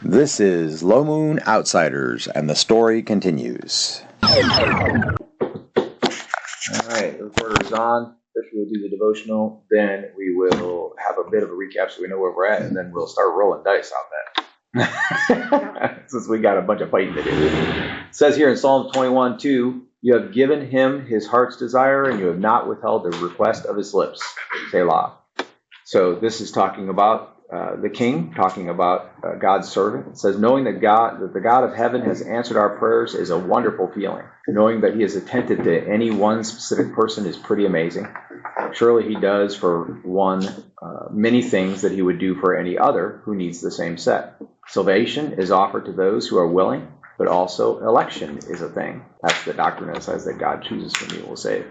This is Low Moon Outsiders, and the story continues. All right, the recorder is on. First we'll do the devotional, then we will have a bit of a recap so we know where we're at, and then we'll start rolling dice on that. Since we got a bunch of fighting to do. It says here in Psalm 21:2, you have given him his heart's desire, and you have not withheld the request of his lips. Selah. So this is talking about the king, talking about God's servant. It says, knowing that the God of heaven has answered our prayers is a wonderful feeling. Knowing that he has attended to any one specific person is pretty amazing. Surely he does for one many things that he would do for any other who needs the same set. Salvation is offered to those who are willing, but also election is a thing. That's the doctrine that says that God chooses whom he will save.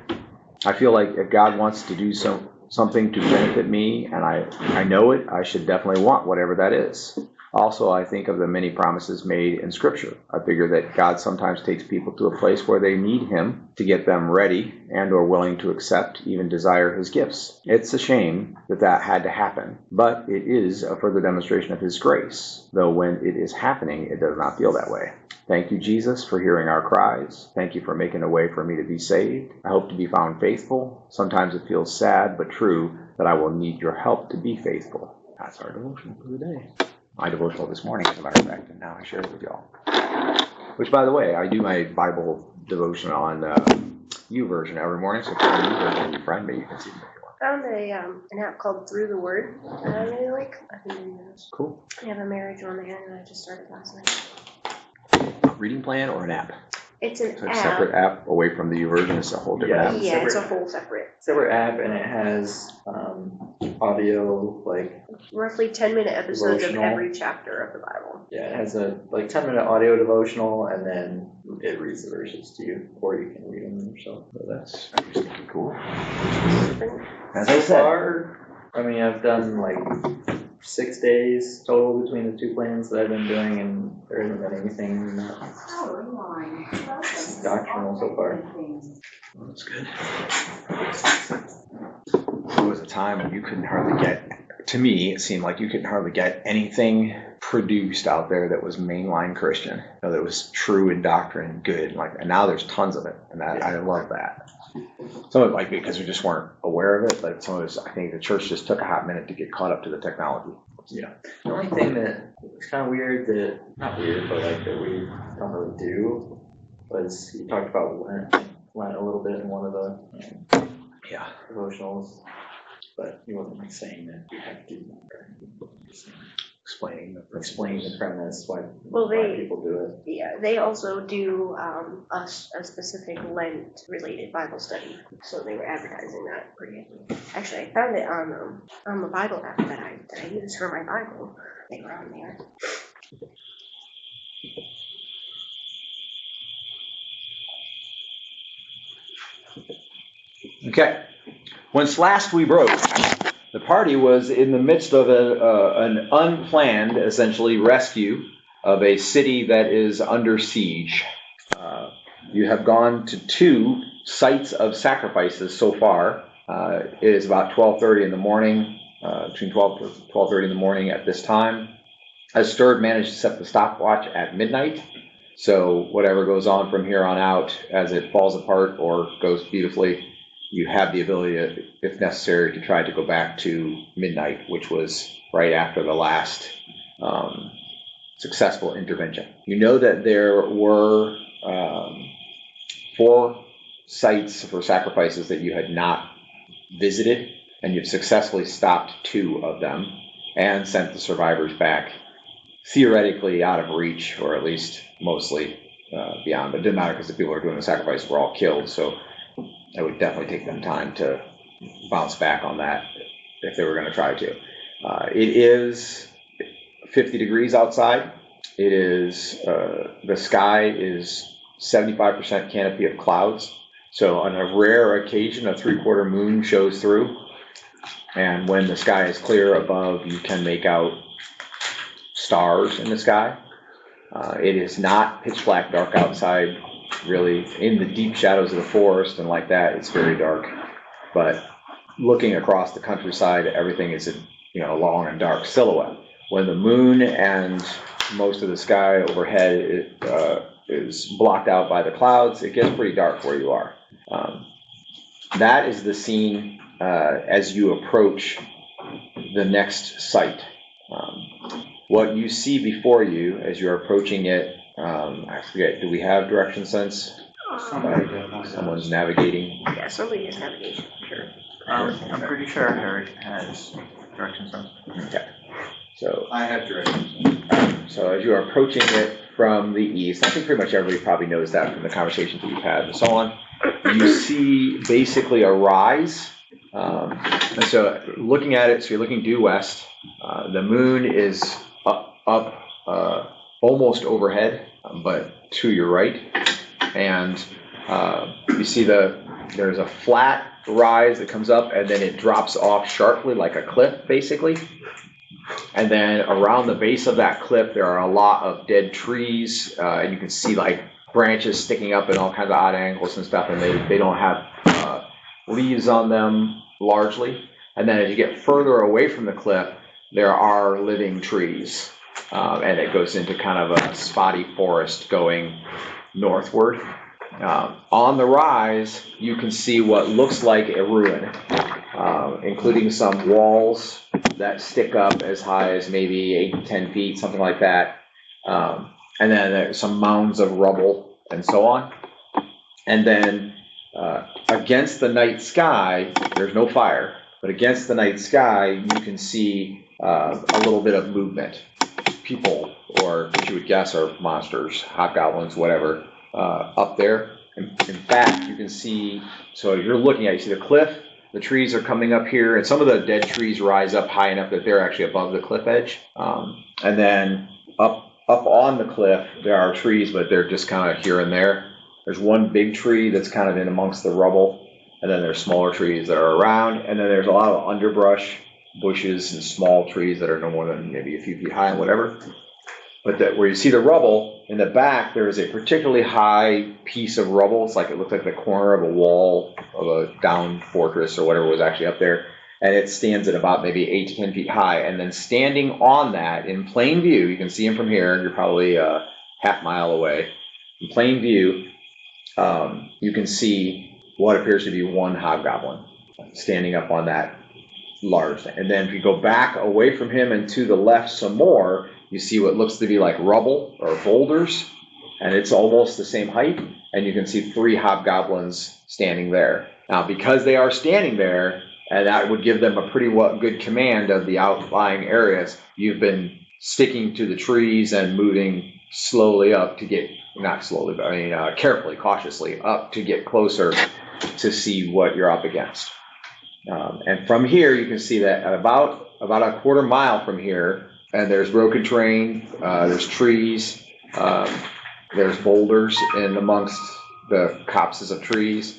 I feel like if God wants to do something to benefit me, and I know it, I should definitely want whatever that is. Also, I think of the many promises made in Scripture. I figure that God sometimes takes people to a place where they need him to get them ready and or willing to accept, even desire his gifts. It's a shame that had to happen, but it is a further demonstration of his grace, though when it is happening, it does not feel that way. Thank you, Jesus, for hearing our cries. Thank you for making a way for me to be saved. I hope to be found faithful. Sometimes it feels sad, but true, that I will need your help to be faithful. That's our devotional for the day. My devotional this morning, as a matter of fact, and now I share it with y'all. Which, by the way, I do my Bible devotion on YouVersion every morning, so if you're on YouVersion, your friend, maybe you can see me if you want. I found an app called Through the Word that I really like. I've been doing those. Cool. I have a marriage one there, and I just started last night. Reading plan or an app? It's an So app. a separate app away from the YouVersion. It's a whole different app. Yeah, it's a whole separate app, and it has audio, like roughly 10-minute episodes devotional. of every chapter of the Bible. Yeah, it has a 10-minute audio devotional, and then it reads the verses to you, or you can read them yourself. So that's pretty cool. As So I said, far, I mean, I've done like 6 days total between the two plans that I've been doing, and there hasn't been anything doctrinal so far. well, that's good. There was a time when you couldn't hardly get, to me, it seemed like you couldn't hardly get anything produced out there that was mainline Christian, that was true in doctrine and good. And now there's tons of it, and I love that. Some of it might be because we just weren't aware of it, but some of it, I think the church just took a hot minute to get caught up to the technology. Yeah. The only thing that was kind of weird, not weird, but like that we don't really do, was he talked about Lent a little bit in one of the devotionals, but he wasn't like saying that you have to do that or anything. Explaining the premise, why people do it. Yeah, they also do a specific Lent-related Bible study, so they were advertising that pretty heavily. Actually, I found it on the Bible app that I use for my Bible. They were on there. Okay. Once last we broke, the party was in the midst of an unplanned, essentially, rescue of a city that is under siege. You have gone to 2 sites of sacrifices so far. It is about 12:30 in the morning, between 12 to 12:30 in the morning at this time. As Sturd managed to set the stopwatch at midnight, so whatever goes on from here on out, as it falls apart or goes beautifully, you have the ability, to, if necessary, to try to go back to midnight, which was right after the last successful intervention. You know that there were 4 sites for sacrifices that you had not visited, and you've successfully stopped 2 of them and sent the survivors back, theoretically out of reach, or at least mostly beyond. But it didn't matter because the people who were doing the sacrifice were all killed, so it would definitely take them time to bounce back on that if they were going to try to. It is 50 degrees outside. It is, the sky is 75% canopy of clouds. So on a rare occasion, a 3/4 moon shows through. And when the sky is clear above, you can make out stars in the sky. It is not pitch black dark outside, really. In the deep shadows of the forest and like that, it's very dark. But looking across the countryside, everything is a long and dark silhouette. when the moon and most of the sky overhead is blocked out by the clouds, it gets pretty dark where you are. That is the scene as you approach the next site. What you see before you as you're approaching it, I forget, do we have direction sense? Someone's navigating. Yeah, somebody has navigation, sure. I'm pretty sure Harry has direction sense. Okay. So I have directions. So as you're approaching it from the east, I think pretty much everybody probably knows that from the conversations we've had and so on, you see basically a rise. And so looking at it, so you're looking due west. The moon is up almost overhead, but to your right. And you see there's a flat rise that comes up and then it drops off sharply like a cliff, basically. And then around the base of that cliff, there are a lot of dead trees, and you can see like branches sticking up in all kinds of odd angles and stuff, and they don't have leaves on them largely. And then as you get further away from the cliff, there are living trees, and it goes into kind of a spotty forest going northward. On the rise, you can see what looks like a ruin, including some walls that stick up as high as maybe 8 to 10 feet, something like that. And then there's some mounds of rubble and so on. And then against the night sky, there's no fire, but against the night sky, you can see a little bit of movement. People, or what you would guess are monsters, hobgoblins, whatever, up there. In fact, you can see, so you're looking at, you see the cliff, the trees are coming up here, and some of the dead trees rise up high enough that they're actually above the cliff edge. And then up on the cliff, there are trees, but they're just kind of here and there. There's one big tree that's kind of in amongst the rubble, and then there's smaller trees that are around, and then there's a lot of underbrush, bushes, and small trees that are no more than maybe a few feet high and whatever. But where you see the rubble, in the back, there is a particularly high piece of rubble. It's like it looks like the corner of a wall of a downed fortress or whatever was actually up there. And it stands at about maybe 8 to 10 feet high. And then standing on that in plain view, you can see him from here, and you're probably a half mile away. In plain view, you can see what appears to be one hobgoblin standing up on that large thing. And then if you go back away from him and to the left some more, you see what looks to be like rubble or boulders, and it's almost the same height, and you can see 3 hobgoblins standing there. Now, because they are standing there, and that would give them a pretty good command of the outlying areas, you've been sticking to the trees and moving slowly up to get, not slowly, but carefully, cautiously up to get closer to see what you're up against. And from here, you can see that about a quarter mile from here, and there's broken terrain, there's trees, there's boulders in amongst the copses of trees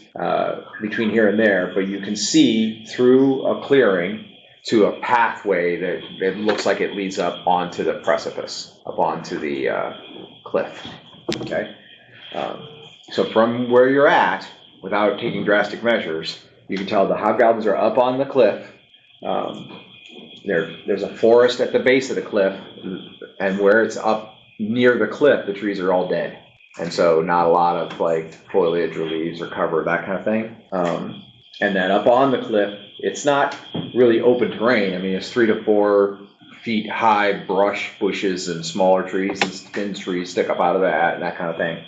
between here and there, but you can see through a clearing to a pathway that it looks like it leads up onto the precipice, up onto the cliff. Okay, so from where you're at, without taking drastic measures, you can tell the hobgoblins are up on the cliff. There's a forest at the base of the cliff, and where it's up near the cliff, the trees are all dead. And so not a lot of like foliage or leaves or cover, that kind of thing. And then up on the cliff, it's not really open terrain. I mean, it's 3 to 4 feet high brush, bushes, and smaller trees and thin trees stick up out of that and that kind of thing.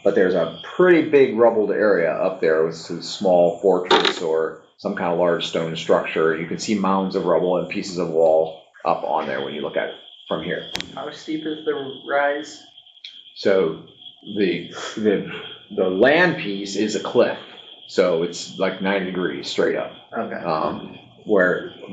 But there's a pretty big rubbled area up there with a small fortress or some kind of large stone structure. You can see mounds of rubble and pieces of wall up on there when you look at it from here. How steep is the rise? So the land piece is a cliff, so it's like 90 degrees straight up. Okay.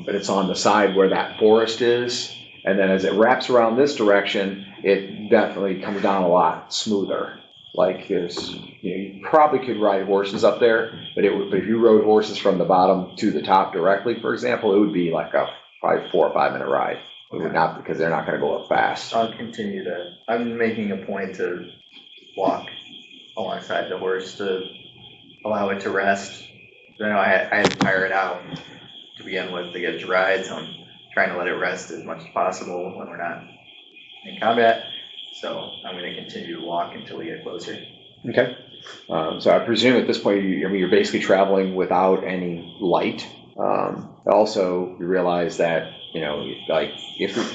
But it's on the side where that forest is, and then as it wraps around this direction, it definitely comes down a lot smoother. Like you probably could ride horses up there, but if you rode horses from the bottom to the top directly, for example, it would be like a probably 4 or 5 minute ride. It would not, because they're not going to go up fast. I'll continue to. I'm making a point to walk alongside the horse to allow it to rest. I know I had to tire it out to begin with to get it to ride, so I'm trying to let it rest as much as possible when we're not in combat. So I'm going to continue to walk until we get closer. Okay. So I presume at this point, you're basically traveling without any light. Also, you realize that, like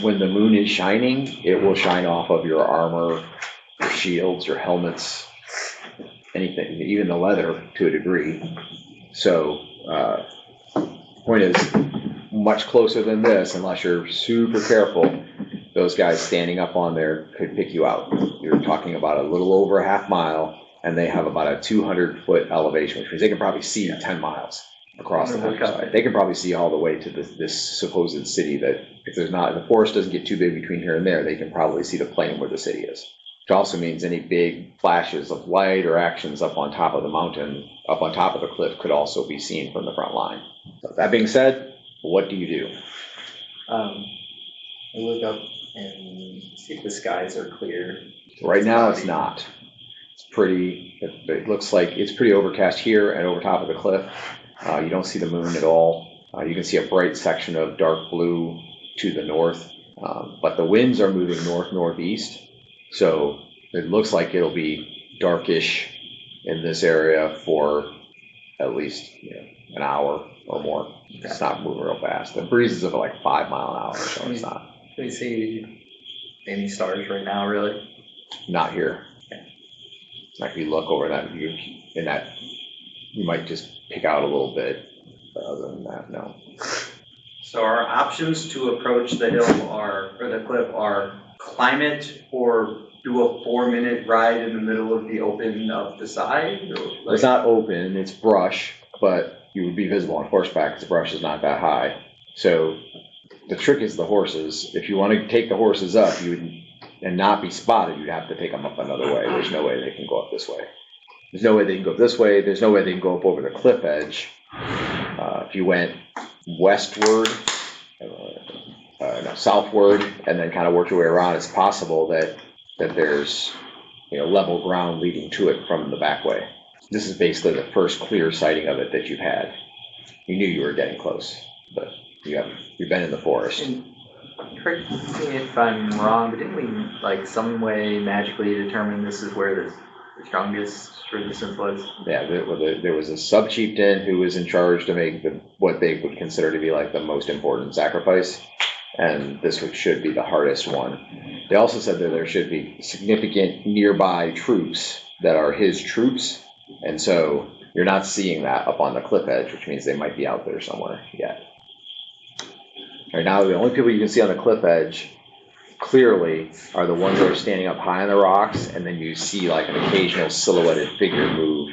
when the moon is shining, it will shine off of your armor, your shields, your helmets, anything, even the leather to a degree. So, point is, much closer than this, unless you're super careful, those guys standing up on there could pick you out. You're talking about a little over a half mile, and they have about a 200-foot elevation, which means they can probably see 10 miles across the countryside. They can probably see all the way to this supposed city that, if the forest doesn't get too big between here and there, they can probably see the plain where the city is. Which also means any big flashes of light or actions up on top of the mountain, up on top of the cliff, could also be seen from the front line. So that being said, what do you do? I look up and see if the skies are clear. Right now it's not. It looks like it's pretty overcast here and over top of the cliff. You don't see the moon at all. You can see a bright section of dark blue to the north, but the winds are moving north-northeast, so it looks like it'll be darkish in this area for at least an hour or more. It's not moving real fast. The breeze is of like 5 miles an hour, so it's not. Can we see any stars right now, really? Not here. Like if you look over that, you might just pick out a little bit, but other than that, no. So our options to approach the hill or the cliff are climb it or do a 4-minute ride in the middle of the open of the side? It's not open, it's brush, but you would be visible on horseback because the brush is not that high. So the trick is the horses. If you want to take the horses up, and not be spotted, you'd have to take them up another way. There's no way they can go up this way. There's no way they can go up this way. There's no way they can go up over the cliff edge. If you went westward, southward, and then kind of worked your way around, it's possible that there's level ground leading to it from the back way. This is basically the first clear sighting of it that you've had. You knew you were getting close, but you've been in the forest. Correct me if I'm wrong, but didn't we, some way magically determine this is where the strongest resistance was? Yeah, there was a sub-chieftain who was in charge to make what they would consider to be the most important sacrifice, and this should be the hardest one. They also said that there should be significant nearby troops that are his troops, and so you're not seeing that up on the cliff edge, which means they might be out there somewhere yet. Right now, the only people you can see on the cliff edge clearly are the ones that are standing up high on the rocks, and then you see an occasional silhouetted figure move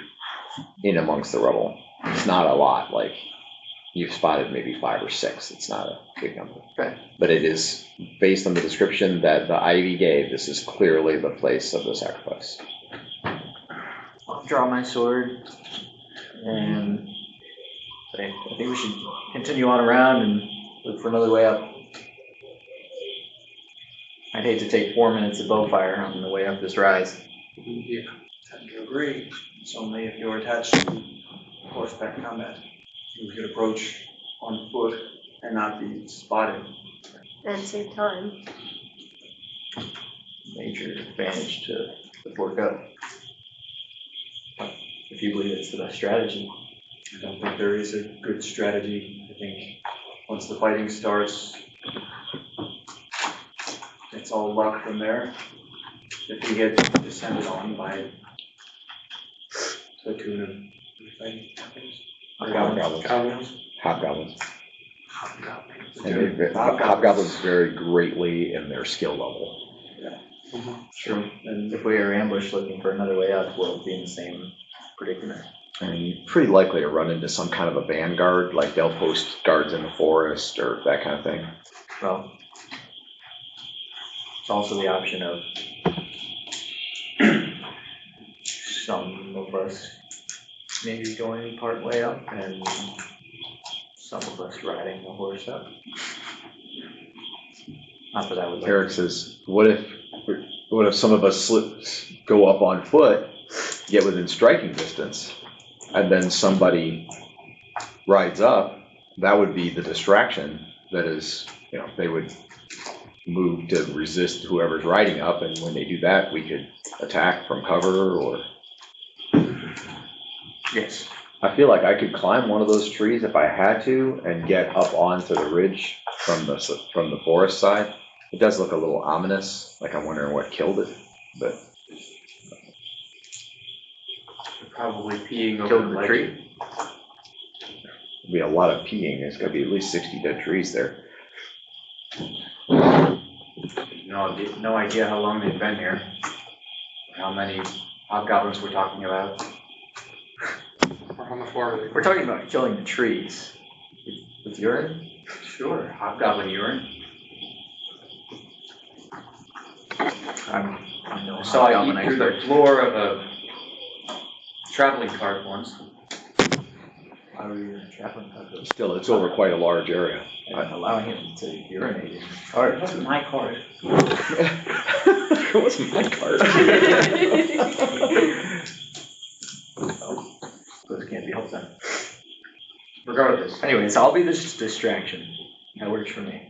in amongst the rubble. It's not a lot. You've spotted maybe 5 or 6. It's not a big number. Okay. But it is, based on the description that the Ivy gave, this is clearly the place of the sacrifice. I'll draw my sword and say, I think we should continue on around and look for another way up. I'd hate to take 4 minutes of bow fire on the way up this rise. Yeah, I tend to agree. It's only if you're attached to horseback combat. You could approach on foot and not be spotted. And save time. Major advantage to work up. If you believe it's the best strategy. I don't think there is a good strategy. I think once the fighting starts, it's all luck from there. If we get descended on by a platoon of fighting Hobgoblins. Hobgoblins. And hobgoblins vary greatly in their skill level. Yeah. Sure. And if we are ambushed looking for another way up, we'll be in the same predicament. And you're pretty likely to run into some kind of a vanguard, they'll post guards in the forest or that kind of thing. Well, it's also the option of some of us maybe going part way up and some of us riding the horse up. Not that I would. Eric says, what if some of us go up on foot, get within striking distance, and then somebody rides up? That would be the distraction that is they would move to resist whoever's riding up, and when they do that, we could attack from cover or. Yes. I feel like I could climb one of those trees if I had to and get up onto the ridge from the forest side. It does look a little ominous, like I'm wondering what killed it, but. Probably peeing over Killed the ledge. tree. There'll be a lot of peeing. There's gonna be at least 60 dead trees there. No idea how long they've been here. How many hobgoblins we're talking about. How much more are they? We're talking about killing the trees. With urine? Sure, hobgoblin urine. I'm no I saw it hobgoblin eat through the expert. floor of a traveling cart once. Why were you traveling cart? Still, it's over quite a large area. I'm allowing him to urinate in It cart. wasn't my cart. It wasn't my cart. Those can't be helped then. Regardless. Anyways, I'll be this distraction. That works for me.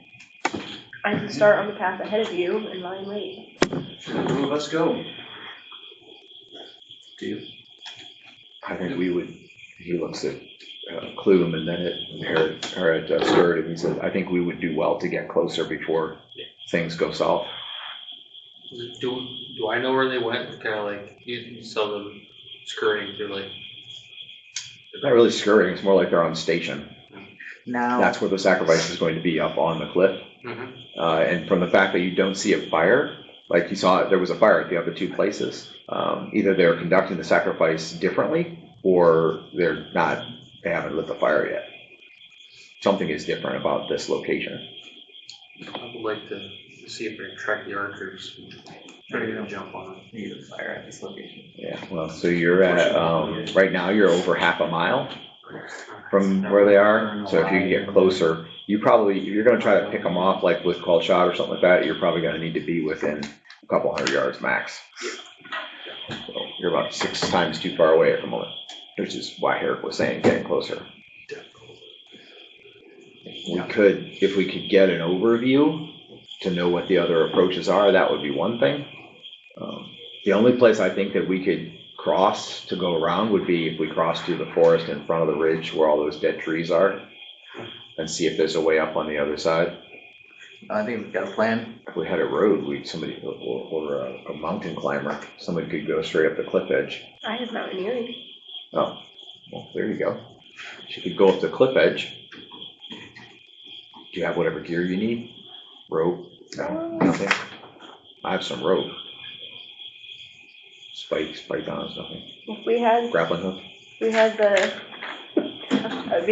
I can start on the path ahead of you and lie in wait. Should the two of us go? Do you? I think we would, he looks at Klume and then at Sturt, and he says, I think we would do well to get closer before things go south. Do I know where they went? Kind of like you saw them scurrying through like. Not really scurrying, it's more like they're on station. Now. That's where the sacrifice is going to be, up on the cliff. Mm-hmm. And from the fact that you don't see a fire, like you saw, there was a fire at the other two places. Either they're conducting the sacrifice differently, or they haven't lit the fire yet. Something is different about this location. I would like to see if we can track the archers. Try to jump on them. Need a fire at this location. Yeah, well, so you're at, right now you're over half a mile from where they are. So if you can get closer, if you're gonna try to pick them off like with call shot or something like that, you're probably gonna need to be within a couple hundred yards max. So you're about 6 times too far away at the moment, which is why Herrick was saying getting closer. If we could get an overview to know what the other approaches are, that would be one thing. The only place I think that we could cross to go around would be if we cross through the forest in front of the ridge where all those dead trees are, and see if there's a way up on the other side. I think we've got a plan. If we had a road, or a mountain climber, somebody could go straight up the cliff edge. I have mountaineering. Oh, well, there you go. She could go up the cliff edge. Do you have whatever gear you need? Rope? No, nothing. I have some rope. Spikes, pythons, nothing. If we had Grappling hook? we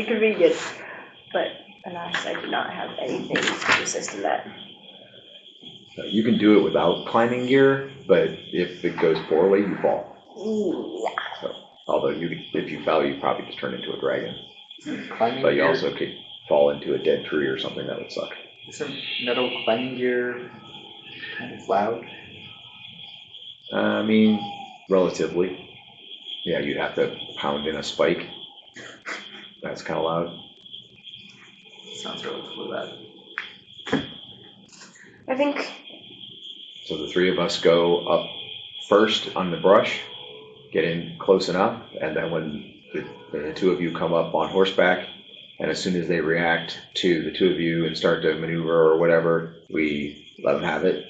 could read it, but alas, I do not have anything to assist in that. You can do it without climbing gear, but if it goes poorly, you fall. Yeah. So, although if you fell, you probably just turn into a dragon. Climbing But you gear. also could fall into a dead tree or something. That would suck. Is some metal climbing gear kind of loud? I mean, relatively. Yeah, you'd have to pound in a spike. That's kind of loud. Sounds relatively loud. I think So the 3 of us go up first on the brush, get in close enough, and then when the 2 of you come up on horseback, and as soon as they react to the 2 of you and start to maneuver or whatever, we let them have it,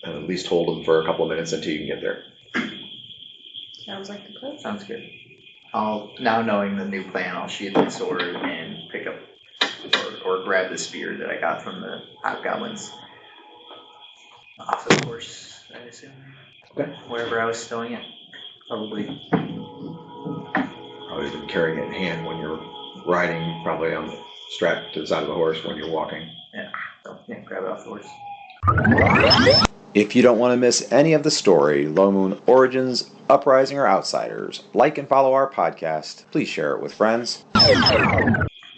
and at least hold them for a couple of minutes until you can get there. sounds like the plan. Sounds good. Now knowing the new plan, I'll sheath my sword and pick up or grab the spear that I got from the hobgoblins off the horse, I assume. Okay. Wherever I was stowing it. Probably. Probably been carrying it in hand when you're riding, probably on the strap to the side of the horse when you're walking. So, yeah, grab it off the horse. If you don't want to miss any of the story, Low Moon Origins, Uprising, or Outsiders, like and follow our podcast. Please share it with friends.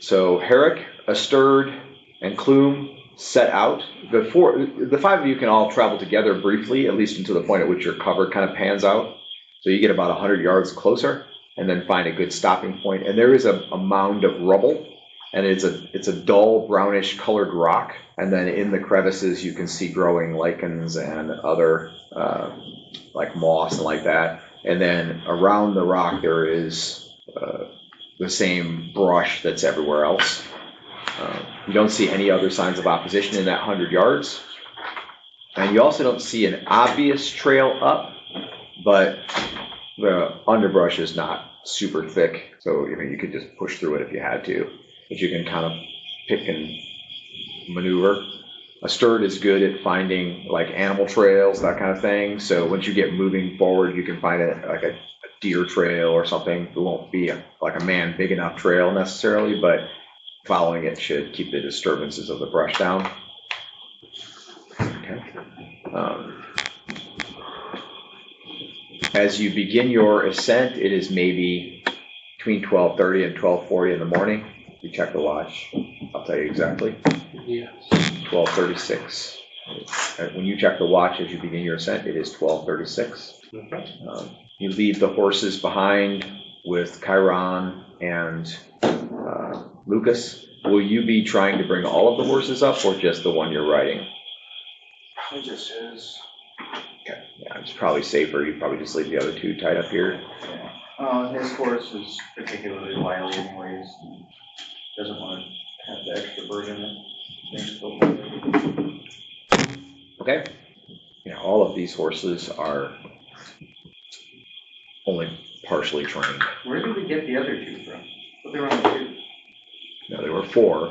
So Herrick, Asterd, and Klume set out. The 5 of you can all travel together briefly, at least until the point at which your cover kind of pans out. So you get about 100 yards closer, and then find a good stopping point. And there is a mound of rubble and it's a dull brownish colored rock. And then in the crevices, you can see growing lichens and other like moss and like that. And then around the rock, there is the same brush that's everywhere else. You don't see any other signs of opposition in that 100 yards. And you also don't see an obvious trail up, but the underbrush is not super thick, so you could just push through it if you had to. But you can kind of pick and maneuver. A stirred is good at finding like animal trails, that kind of thing. So once you get moving forward, you can find like a deer trail or something. It won't be like a man big enough trail necessarily, but following it should keep the disturbances of the brush down. Okay. As you begin your ascent, it is maybe between 12:30 and 12:40 in the morning. You check the watch, I'll tell you exactly. Yes. 12:36. When you check the watch as you begin your ascent, it is 12:36. Okay. You leave the horses behind with Chiron and Lucas. Will you be trying to bring all of the horses up or just the one you're riding? Probably just his. Okay. Yeah, it's probably safer. You probably just leave the other two tied up here. His horse is particularly wily anyways. Doesn't want to have the extra burden. Okay. Yeah, all of these horses are only partially trained. Where did we get the other two from? But there were only two. No, there were four.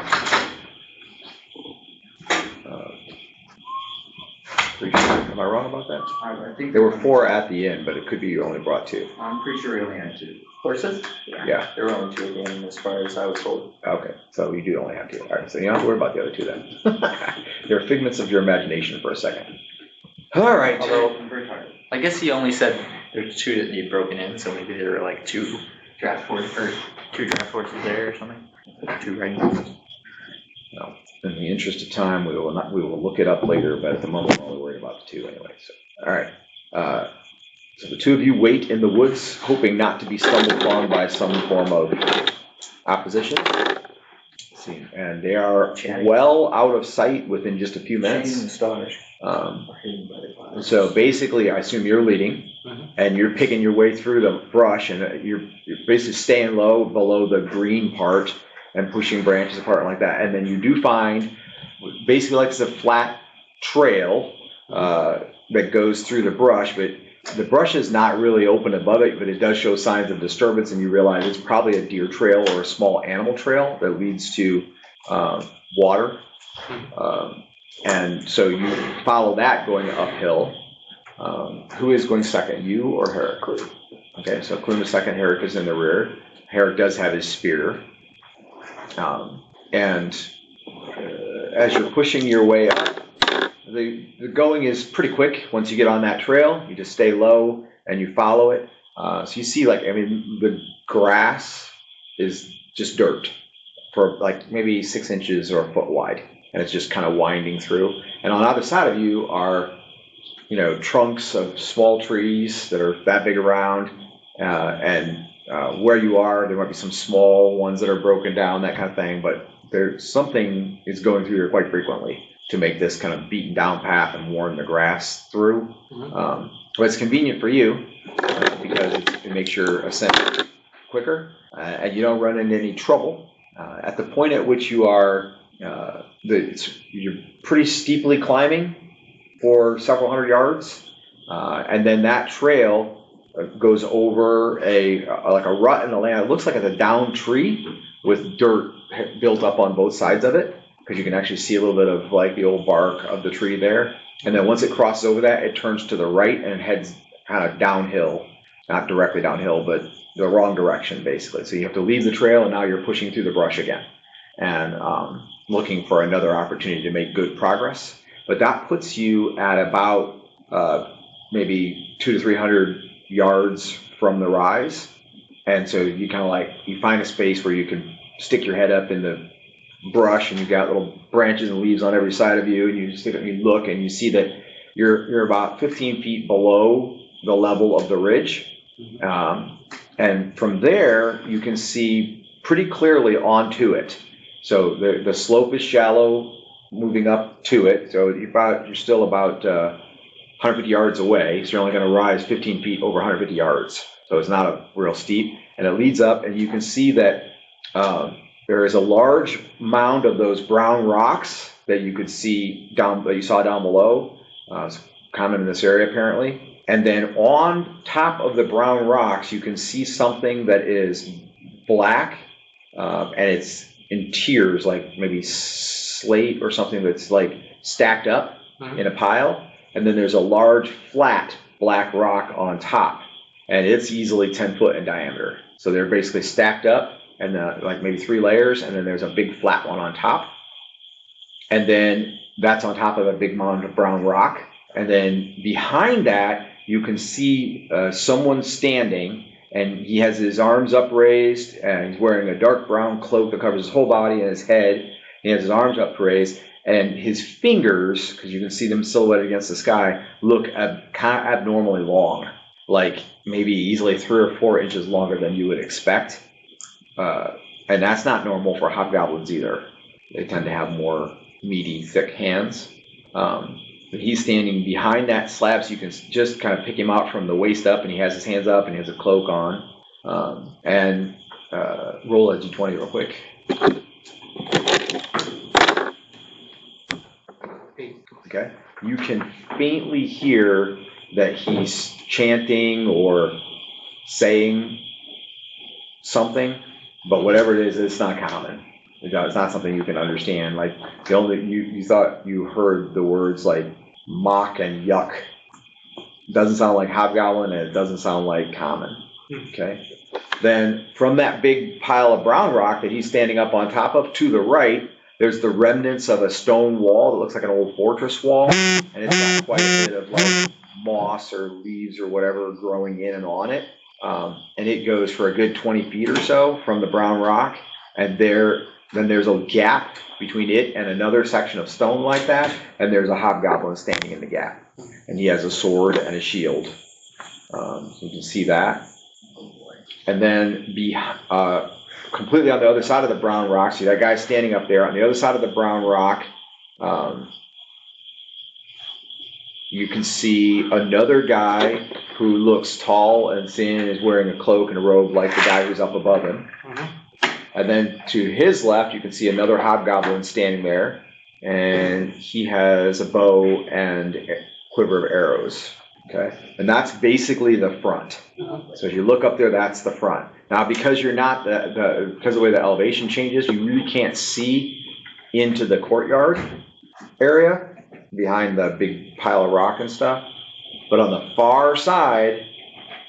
Pretty sure. Am I wrong about that? I think There were four at the end, but it could be you only brought two. I'm pretty sure we only had two. Horses? Yeah. There were only two at the end as far as I was told. Okay, so you do only have two. All right, so you don't have to worry about the other two then. They're figments of your imagination for a second. All right. Although I'm very tired. I guess he only said there's two that need broken in, so maybe there were like two draft horses there or something. Two riding horses. Well, in the interest of time, we will look it up later, but at the moment we're only worried about the two anyway. So, all right. So the two of you wait in the woods, hoping not to be stumbled upon by some form of opposition. Let's see, and they are well out of sight within just a few minutes. So basically, I assume you're leading, and you're picking your way through the brush, and you're basically staying low below the green part and pushing branches apart like that. And then you do find, basically like it's a flat trail that goes through the brush, but the brush is not really open above it, but it does show signs of disturbance, and you realize it's probably a deer trail or a small animal trail that leads to water. And so you follow that going uphill. Who is going second, you or Herrick? Okay, so Klume is second, Herrick is in the rear. Herrick does have his spear. And as you're pushing your way up, the going is pretty quick. Once you get on that trail, you just stay low and you follow it. So you see, the grass is just dirt for like maybe 6 inches or a foot wide, and it's just kind of winding through. And on either side of you are, trunks of small trees that are that big around, and where you are, there might be some small ones that are broken down, that kind of thing, but there's something is going through there quite frequently to make this kind of beaten down path and warn the grass through. But it's convenient for you because it makes your ascent quicker, and you don't run into any trouble. At the point at which you are, you're pretty steeply climbing for several hundred yards, and then that trail goes over like a rut in the land. It looks like it's a downed tree with dirt built up on both sides of it, because you can actually see a little bit of like the old bark of the tree there. And then once it crosses over that, it turns to the right and heads kind of downhill, not directly downhill, but the wrong direction basically. So you have to leave the trail, and now you're pushing through the brush again and looking for another opportunity to make good progress. But that puts you at about maybe 200 to 300 yards from the rise. And so you kind of you find a space where you can stick your head up in the brush, and you've got little branches and leaves on every side of you, and you stick it and you look, and you see that you're about 15 feet below the level of the ridge. And from there, you can see pretty clearly onto it. So the slope is shallow moving up to it. So you're still about 150 yards away. So you're only going to rise 15 feet over 150 yards. So it's not a real steep. And it leads up, and you can see that there is a large mound of those brown rocks that you could see that you saw down below. It's common in this area apparently. And then on top of the brown rocks, you can see something that is black, and it's in tiers, like maybe slate or something that's like stacked up in a pile. And then there's a large flat black rock on top, and it's easily 10 foot in diameter. So they're basically stacked up, and like maybe 3 layers, and then there's a big flat one on top. And then that's on top of a big mound of brown rock. And then behind that, you can see someone standing, and he has his arms upraised, and he's wearing a dark brown cloak that covers his whole body and his head. He has his arms upraised, and his fingers, because you can see them silhouetted against the sky, look kind of abnormally long, like maybe easily 3 or 4 inches longer than you would expect. And that's not normal for hobgoblins either. They tend to have more meaty, thick hands. But he's standing behind that slab, so you can just kind of pick him out from the waist up, and he has his hands up, and he has a cloak on. Roll a d20 real quick. Okay. You can faintly hear that he's chanting or saying something, but whatever it is, it's not common. It's not something you can understand. Like you thought you heard the words like mock and yuck. It doesn't sound like hobgoblin, and it doesn't sound like common. Okay. Then from that big pile of brown rock that he's standing up on top of, to the right, there's the remnants of a stone wall that looks like an old fortress wall, and it's got quite a bit of like moss or leaves or whatever growing in and on it. And it goes for a good 20 feet or so from the brown rock, and then there's a gap between it and another section of stone like that, and there's a hobgoblin standing in the gap, and he has a sword and a shield. So you can see that. And then completely on the other side of the brown rock, see that guy standing up there on the other side of the brown rock, you can see another guy who looks tall and thin and is wearing a cloak and a robe like the guy who's up above him. And then to his left, you can see another hobgoblin standing there, and he has a bow and a quiver of arrows. Okay, and that's basically the front. So if you look up there, that's the front. Now, because you're not because of the way the elevation changes, you really can't see into the courtyard area behind the big pile of rock and stuff. But on the far side,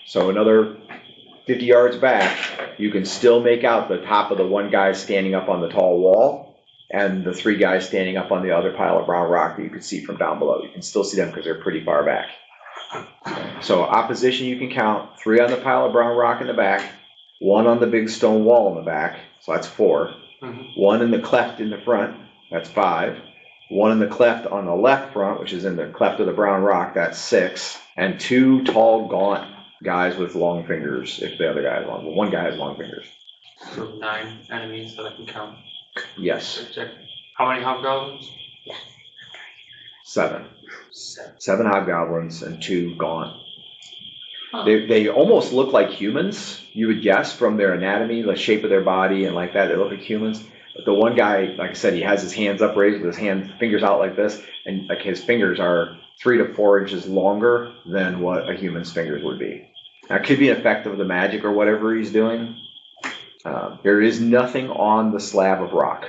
so another 50 yards back, you can still make out the top of the one guy standing up on the tall wall and the 3 guys standing up on the other pile of brown rock that you can see from down below. You can still see them because they're pretty far back. So opposition, you can count 3 on the pile of brown rock in the back, 1 on the big stone wall in the back, so that's 4. 1 in the cleft in the front, that's 5. 1 in the cleft on the left front, which is in the cleft of the brown rock, that's 6. And 2 tall, gaunt guys with long fingers, if the other guy has long. Well, one guy has long fingers. So 9 enemies that I can count. Yes. How many hobgoblins? 7. 7 hobgoblins and 2 gaunt. They almost look like humans, you would guess, from their anatomy, the shape of their body and like that. They look like humans. But the one guy, like I said, he has his hands upraised with his fingers out like this, and like his fingers are 3 to 4 inches longer than what a human's fingers would be. Now, it could be an effect of the magic or whatever he's doing. There is nothing on the slab of rock.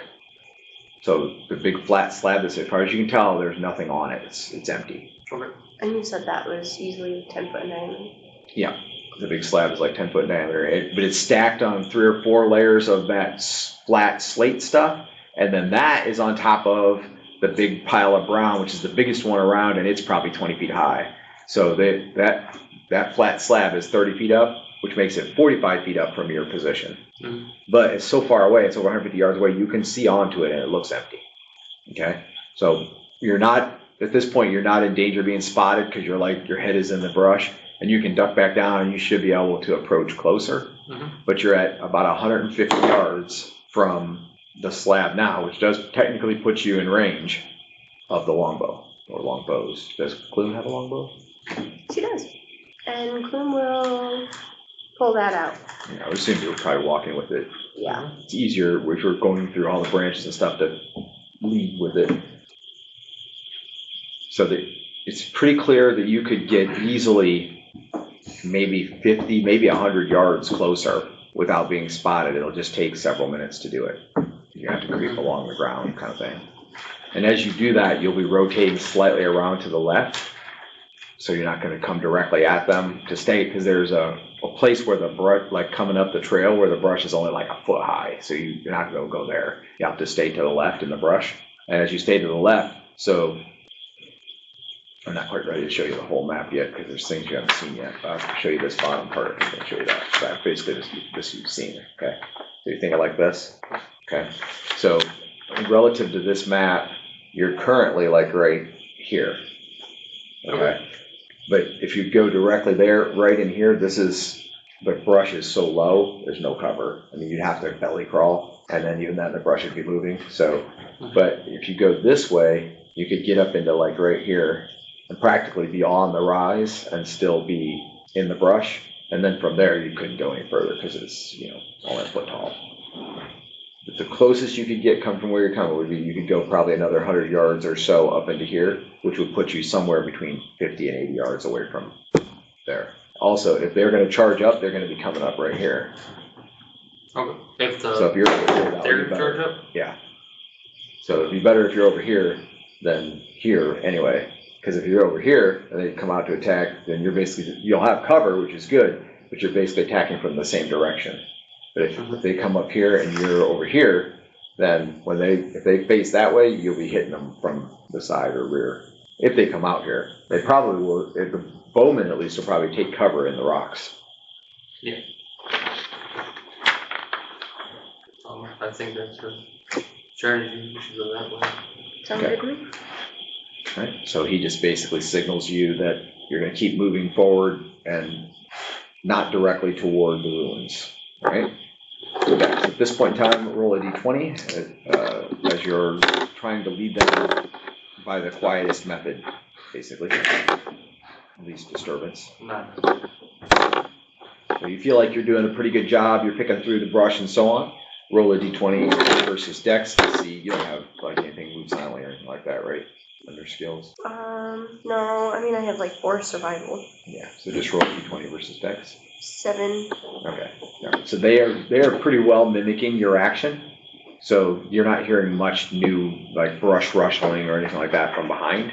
So the big flat slab, as far as you can tell, there's nothing on it. It's empty. Okay. And you said that was easily 10 foot in diameter? Yeah, the big slab is like 10 foot in diameter, but it's stacked on 3 or 4 layers of that flat slate stuff, and then that is on top of the big pile of brown, which is the biggest one around, and it's probably 20 feet high. So that flat slab is 30 feet up, which makes it 45 feet up from your position. But it's so far away, it's over 150 yards away, you can see onto it and it looks empty. Okay, so you're not, at this point, you're not in danger of being spotted because your head is in the brush, and you can duck back down and you should be able to approach closer. But you're at about 150 yards from the slab now, which does technically put you in range of the longbow or longbows. Does Klume have a longbow? She does. And Klume will pull that out. Yeah, I would assume you were probably walking with it. Yeah. It's easier if you're going through all the branches and stuff to lead with it. So that it's pretty clear that you could get easily maybe 50, maybe 100 yards closer without being spotted. It'll just take several minutes to do it. You have to creep along the ground kind of thing. And as you do that, you'll be rotating slightly around to the left. So you're not going to come directly at them to stay, because there's a place where the brush, like coming up the trail where the brush is only like a foot high. So you're not going to go there. You have to stay to the left in the brush. And as you stay to the left, so I'm not quite ready to show you the whole map yet because there's things you haven't seen yet. I'll show you this bottom part and then show you that. But basically this you've seen, okay? So you think of it like this, okay? So relative to this map, you're currently like right here, okay? But if you go directly there, right in here, the brush is so low, there's no cover. I mean, you'd have to belly crawl, and then even then the brush would be moving. So, but if you go this way, you could get up into like right here and practically be on the rise and still be in the brush. And then from there, you couldn't go any further because it's, only a foot tall. But the closest you could get come from where you're coming would be, you could go probably another 100 yards or so up into here, which would put you somewhere between 50 and 80 yards away from there. Also, if they're going to charge up, they're going to be coming up right here. Okay. If So if you're over here, that would they're be better. charged up? Yeah. So it'd be better if you're over here than here anyway. Because if you're over here and they come out to attack, then you'll have cover, which is good, but you're basically attacking from the same direction. But if they come up here and you're over here, then if they face that way, you'll be hitting them from the side or rear. If they come out here, they probably will. The bowmen at least will probably take cover in the rocks. Yeah. I think that's a strategy. We should go that way. Sound good to me? Right? So he just basically signals you that you're going to keep moving forward and not directly toward the ruins. Right? So at this point in time, roll a d20 as you're trying to lead them by the quietest method, basically. Least disturbance. None. So you feel like you're doing a pretty good job. You're picking through the brush and so on. Roll a d20 versus dex to see. You don't have like anything move silently or anything like that, right? Under skills. No, I mean I have like 4 survival. Yeah. So just roll a d20 versus dex. 7. Okay. All right. So they are pretty well mimicking your action. So you're not hearing much new like brush rustling or anything like that from behind.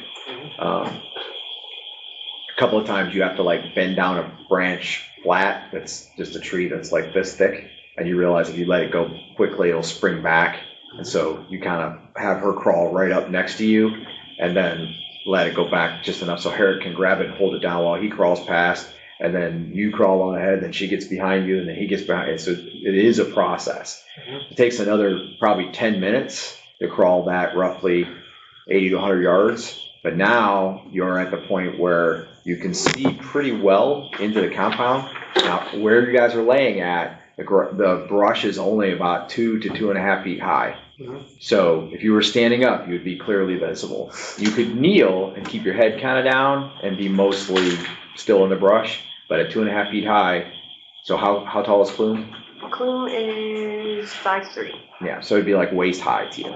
A couple of times you have to like bend down a branch flat that's just a tree that's like this thick, and you realize if you let it go quickly, it'll spring back. And so you kind of have her crawl right up next to you and then let it go back just enough so Herrick can grab it and hold it down while he crawls past. And then you crawl on ahead, then she gets behind you, and then he gets behind you. So it is a process. It takes another probably 10 minutes to crawl that roughly 80 to 100 yards. But now you're at the point where you can see pretty well into the compound. Now, where you guys are laying at, the brush is only about 2 to 2.5 feet high. So if you were standing up, you'd be clearly visible. You could kneel and keep your head kind of down and be mostly still in the brush, but at 2.5 feet high. So how tall is Klume? Klume is 5'3". Yeah, so it'd be like waist high to you.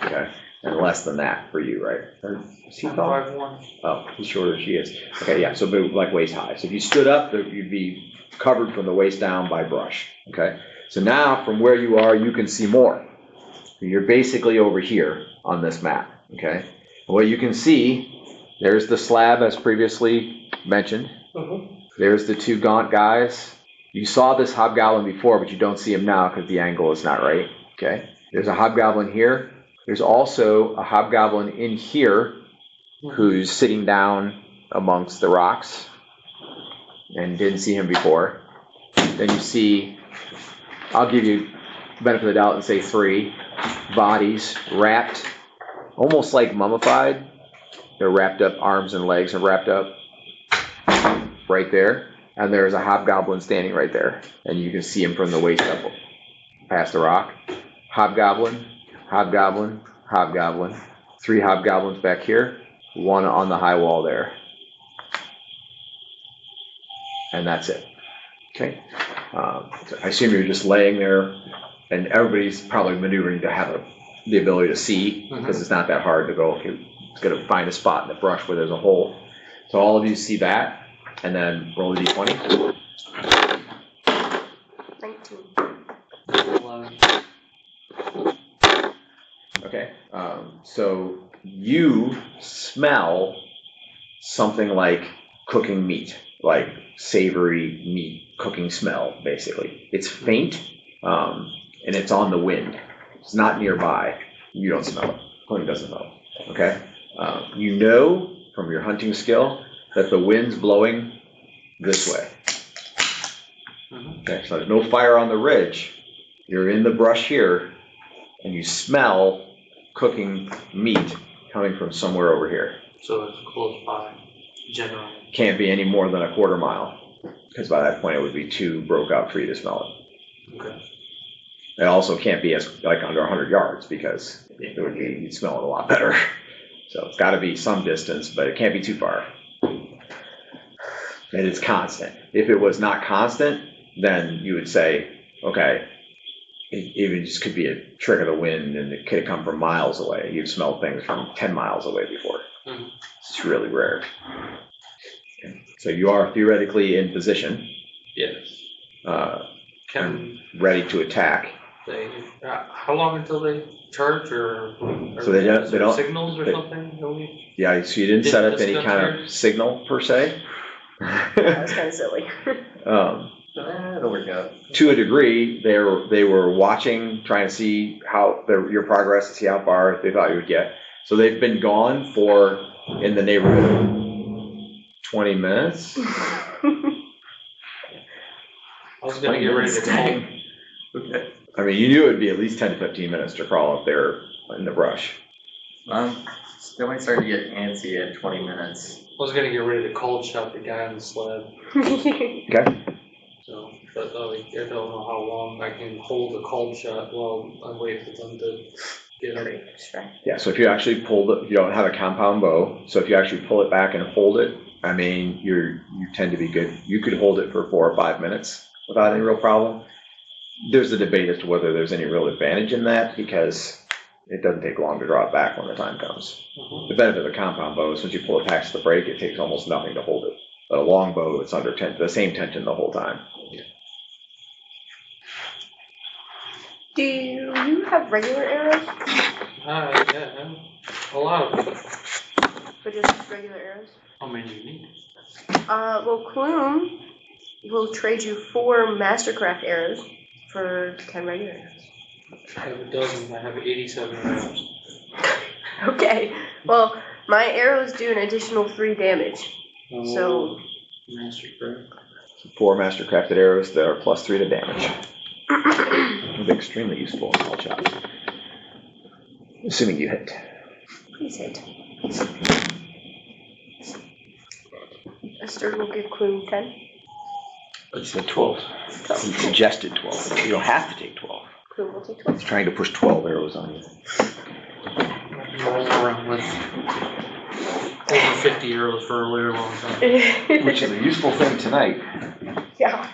Okay, and less than that for you, right? Or is he tall? 5'1". Oh, he's shorter. She is. Okay, yeah. So like waist high. So if you stood up, you'd be covered from the waist down by brush. Okay. So now from where you are, you can see more. You're basically over here on this map. Okay. And what you can see, there's the slab as previously mentioned. There's the 2 gaunt guys. You saw this hobgoblin before, but you don't see him now because the angle is not right. Okay. There's a hobgoblin here. There's also a hobgoblin in here who's sitting down amongst the rocks and didn't see him before. Then you see, I'll give you benefit of the doubt and say 3 bodies wrapped, almost like mummified. They're wrapped up, arms and legs are wrapped up right there. And there's a hobgoblin standing right there. And you can see him from the waist up past the rock. hobgoblin, hobgoblin, hobgoblin, 3 hobgoblins back here, 1 on the high wall there. And that's it. Okay. So I assume you're just laying there, and everybody's probably maneuvering to have the ability to see, because it's not that hard to go, okay, it's going to find a spot in the brush where there's a hole. So all of you see that, and then roll a d20. 19. 11. Okay. So you smell something like cooking meat, like savory meat cooking smell, basically. It's faint, and it's on the wind. It's not nearby. You don't smell it. Klume doesn't know. Okay? You know from your hunting skill that the wind's blowing this way. Okay, so there's no fire on the ridge. You're in the brush here, and you smell cooking meat coming from somewhere over here. So it's close by, generally. Can't be any more than a quarter mile, because by that point it would be too broke up for you to smell it. Okay. It also can't be as like under 100 yards, because it would be, you'd smell it a lot better. So it's got to be some distance, but it can't be too far. And it's constant. If it was not constant, then you would say, okay, it even just could be a trick of the wind, and it could have come from miles away. You've smelled things from 10 miles away before. It's really rare. Okay. So you are theoretically in position, Yes. Can ready to attack. they, how long until they charge, or So they don't- is they there don't- signals or they- something? No, we- Yeah, so you didn't set up any kind of Distance signal per se. That was kind of silly. It'll work out. To a degree, they were watching, trying to see how your progress, to see how far they thought you would get. So they've been gone for in the neighborhood of 20 minutes. I was gonna get ready to call. Okay. I mean, you knew it would be at least 10 to 15 minutes to crawl up there in the brush. Still might start to get antsy at 20 minutes. I was gonna get ready to cold shot the guy on the sled. Okay. So, but I don't know how long I can hold a cold shot while I wait for them to get up. Yeah, so if you actually pull it, you don't have a compound bow, so if you actually pull it back and hold it, I mean, you tend to be good. You could hold it for 4 or 5 minutes without any real problem. There's a debate as to whether there's any real advantage in that, because it doesn't take long to draw it back when the time comes. The benefit of a compound bow is once you pull it past the break, it takes almost nothing to hold it. But a long bow, it's under the same tension the whole time. Do you have regular arrows? Yeah, a lot of them. Or just regular arrows? How many do you need? Well, Klume will trade you 4 Mastercraft arrows for 10 regular arrows. I have a dozen. I have 87 arrows. Okay, well, my arrows do an additional 3 damage. So- Mastercraft. 4 mastercrafted arrows that are +3 to damage. It'll be extremely useful in small shots. Assuming you hit. Please hit. Esther will give Klume 10. But you said 12. You suggested 12. You don't have to take 12. Klume will take 12. He's trying to push 12 arrows on you. I've been rolling around with over 50 arrows for a really long time. Which is a useful thing tonight. Yeah.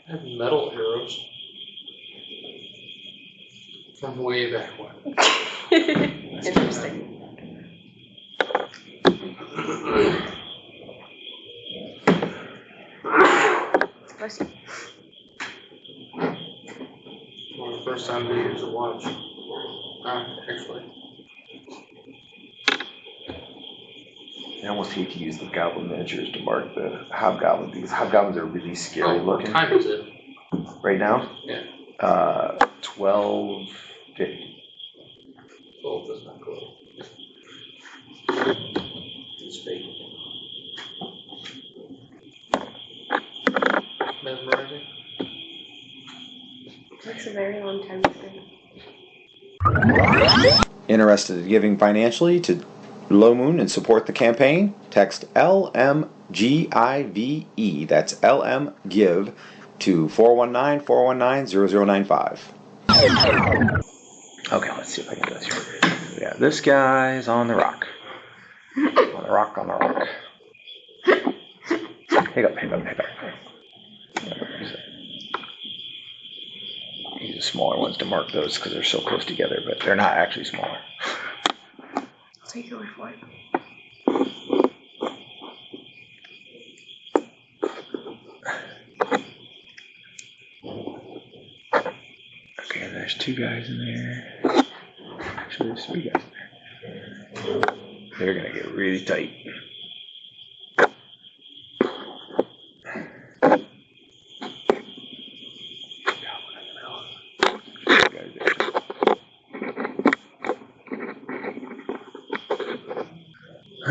I have metal arrows from way back when. Interesting. Bless you. Well, the first time I used a watch. Actually. I almost hate to use the goblin miniatures to mark the hobgoblin, because hobgoblins are really scary What looking. time is it? Right now? Yeah. 12:50. Oh, that's not cool. It's fake. anytime soon. Interested in giving financially to Low Moon and support the campaign? Text LMGIVE, that's LMGIVE, to 419-419-0095. Okay, let's see if I can do this here. Yeah, this guy's on the rock. On the rock, on the rock. Pick up. Use the smaller ones to mark those because they're so close together, but they're not actually smaller. I'll take your word for it. Okay, there's 2 guys in there. Actually, there's 3 guys in there. They're gonna get really tight.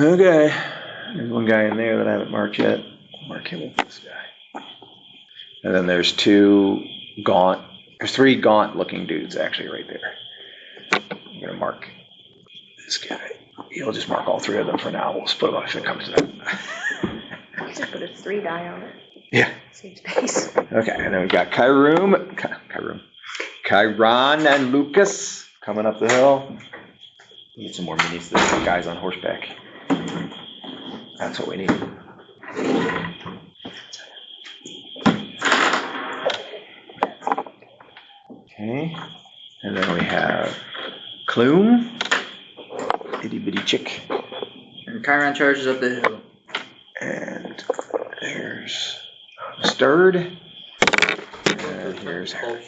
Okay, there's 1 guy in there that I haven't marked yet. I'll mark him with this guy. And then there's 3 gaunt looking dudes actually right there. I'm gonna mark this guy. You'll just mark all 3 of them for now. We'll split them up if it comes to that. Just put a 3 die on it. Yeah. Save space. Okay, and then we've got Chiron and Lucas coming up the hill. Get some more minis. There's some guys on horseback. That's what we need. Okay, and then we have Klume, itty bitty chick. And Chiron charges up the hill. And there's Stirred. And here's Harry.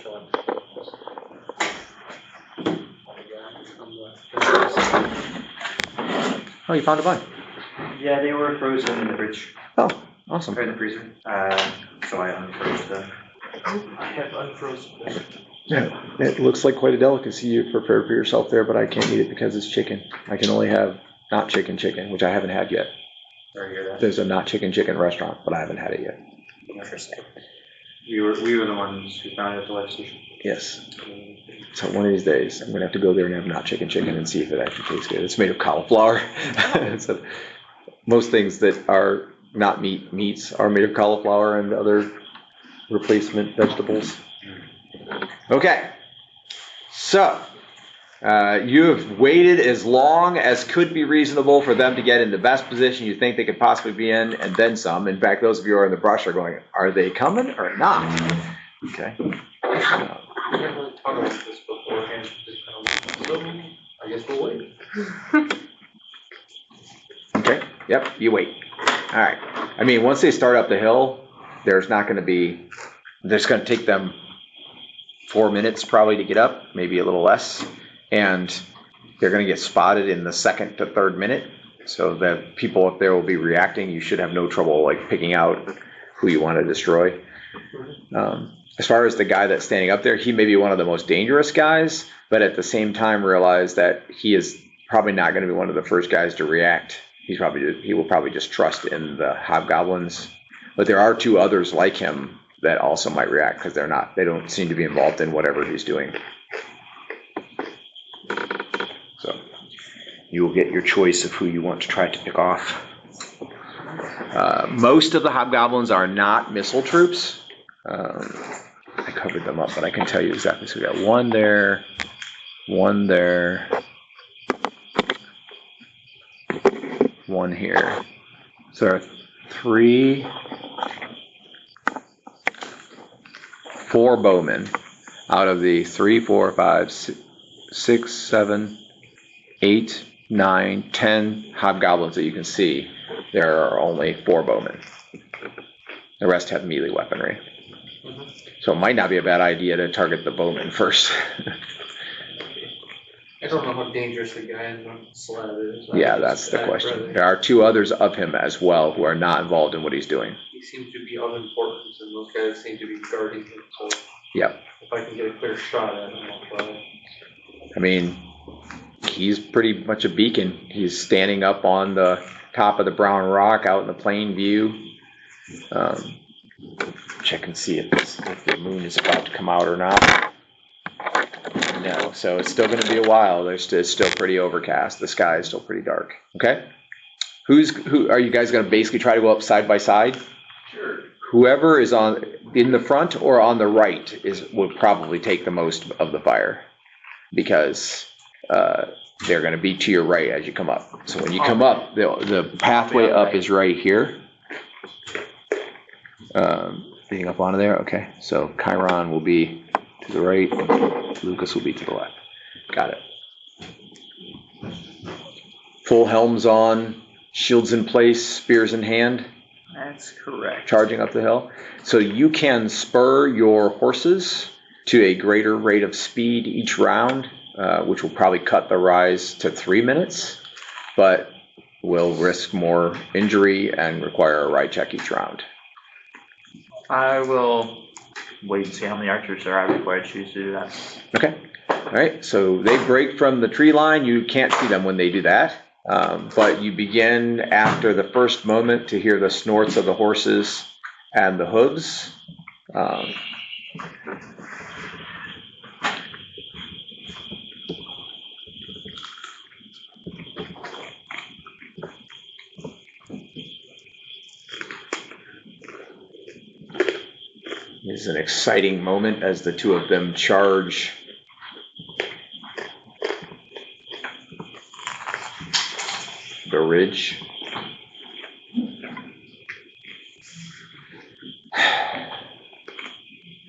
Oh, you found a bunch. Yeah, they were frozen in the fridge, Oh, awesome. or in the freezer. So I unfroze them. I have unfrozen them. Yeah, it looks like quite a delicacy you prepared for yourself there, but I can't eat it because it's chicken. I can only have not chicken, which I haven't had yet. Sorry to hear that. There's a not chicken restaurant, but I haven't had it yet. Interesting. We were the ones who found it at the life station. Yes. So one of these days, I'm going to have to go there and have not chicken and see if it actually tastes good. It's made of cauliflower. So most things that are not meats are made of cauliflower and other replacement vegetables. Okay. So you have waited as long as could be reasonable for them to get in the best position you think they could possibly be in, and then some. In fact, those of you who are in the brush are going, are they coming or not? Okay. We haven't really talked about this beforehand, just kind of, so I guess we'll wait. Okay. Yep. You wait. All right. I mean, once they start up the hill, there's going to take them 4 minutes probably to get up, maybe a little less. And they're going to get spotted in the 2nd to 3rd minute. So the people up there will be reacting. You should have no trouble like picking out who you want to destroy. As far as the guy that's standing up there, he may be one of the most dangerous guys, but at the same time realize that he is probably not going to be one of the first guys to react. He will probably just trust in the hobgoblins. But there are 2 others like him that also might react because they don't seem to be involved in whatever he's doing. So you will get your choice of who you want to try to pick off. Most of the hobgoblins are not missile troops. I covered them up, but I can tell you exactly. So we got 1 there, 1 there, 1 here. So there are 4 bowmen out of the 3, 4, 5, 6, 7, 8, 9, 10 hobgoblins that you can see. There are only 4 bowmen. The rest have melee weaponry. So it might not be a bad idea to target the bowman first. I don't know how dangerous the guy in the slab is. Yeah, that's the question. There are 2 others of him as well who are not involved in what he's doing. He seems to be of importance, and those guys seem to be guarding him. So Yep. if I can get a clear shot at him, I'll try. I mean, he's pretty much a beacon. He's standing up on the top of the brown rock out in the plain view. Check and see if the moon is about to come out or not. No, so it's still gonna be a while. It's still pretty overcast. The sky is still pretty dark. Okay? Who are you guys gonna basically try to go up side by side? Sure. Whoever is in the front or on the right would probably take the most of the fire, because they're gonna be to your right as you come up. So when you come up, the pathway up is right here. Being up onto there, okay. So Chiron will be to the right, Lucas will be to the left. Got it. Full helms on, shields in place, spears in hand. That's correct. Charging up the hill. So you can spur your horses to a greater rate of speed each round, which will probably cut the rise to 3 minutes, but will risk more injury and require a ride check each round. I will wait and see how many archers there are before I choose to do that. Okay. All right. So they break from the tree line. You can't see them when they do that. But you begin after the first moment to hear the snorts of the horses and the hooves. This is an exciting moment as the two of them charge. The ridge.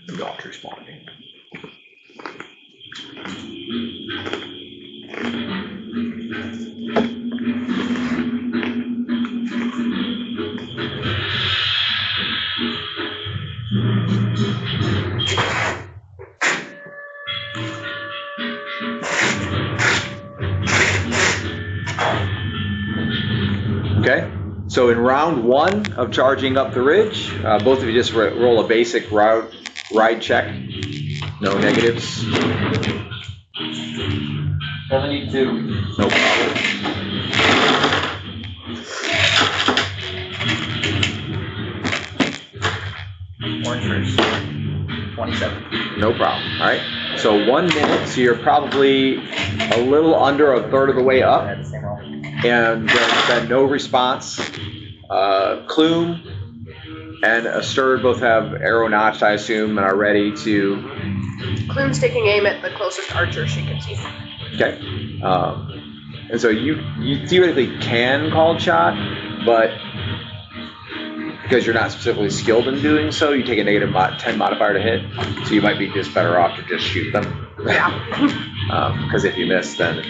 Not responding. Okay, so in round one of charging up the ridge, both of you just roll a basic ride check. No negatives. 72. No problem. Orange 27. No problem. All right. So 1 minute. So you're probably a little under a third of the way up. That's the same roll. And there's been no response. Klume and Asturd both have arrow notched, I assume, and are ready to. Klume's taking aim at the closest archer she can see. Okay. And so you theoretically can call shot, but because you're not specifically skilled in doing so, you take a negative 10 modifier to hit. So you might be just better off to just shoot them. Yeah. Because if you miss, then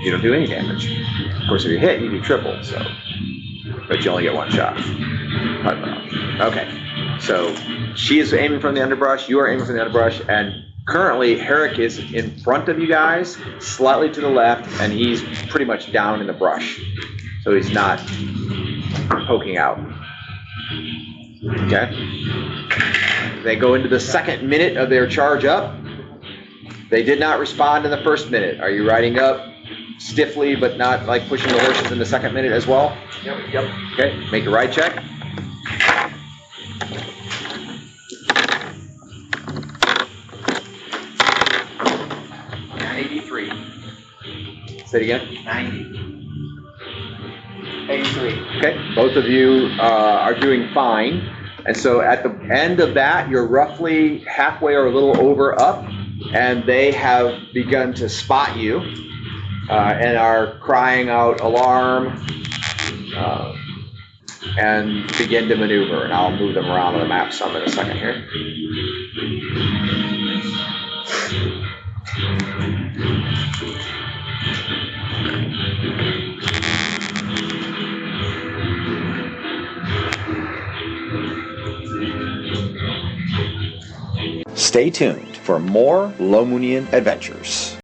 you don't do any damage. Of course, if you hit, you do triple. So, but you only get one shot. Okay. So she is aiming from the underbrush. You are aiming from the underbrush, and currently Herrick is in front of you guys, slightly to the left, and he's pretty much down in the brush. So he's not poking out. Okay. They go into the second minute of their charge up. They did not respond in the first minute. Are you riding up stiffly, but not like pushing the horses in the second minute as well? Yep. Okay, make a ride check. Say it again. 83. Okay, both of you are doing fine. And so at the end of that, you're roughly halfway or a little over up, and they have begun to spot you and are crying out alarm and begin to maneuver. And I'll move them around on the map some in a second here. Stay tuned for more Lomunian adventures.